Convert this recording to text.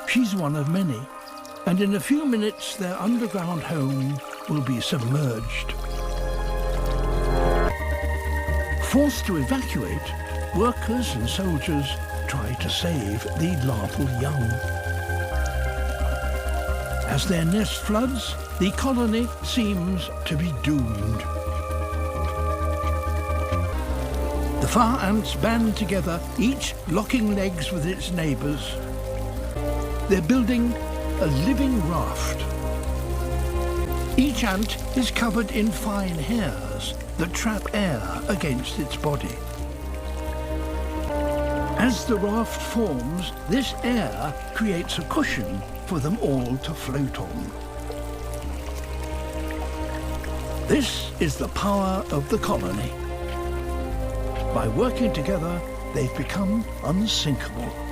She's one of many, and in a few minutes their underground home will be submerged. Forced to evacuate, workers and soldiers try to save the larval young. As their nest floods, the colony seems to be doomed. The fire ants band together, each locking legs with its neighbours. They're building a living raft. Each ant is covered in fine hairs that trap air against its body. As the raft forms, this air creates a cushion for them all to float on. This is the power of the colony. By working together, they've become unsinkable.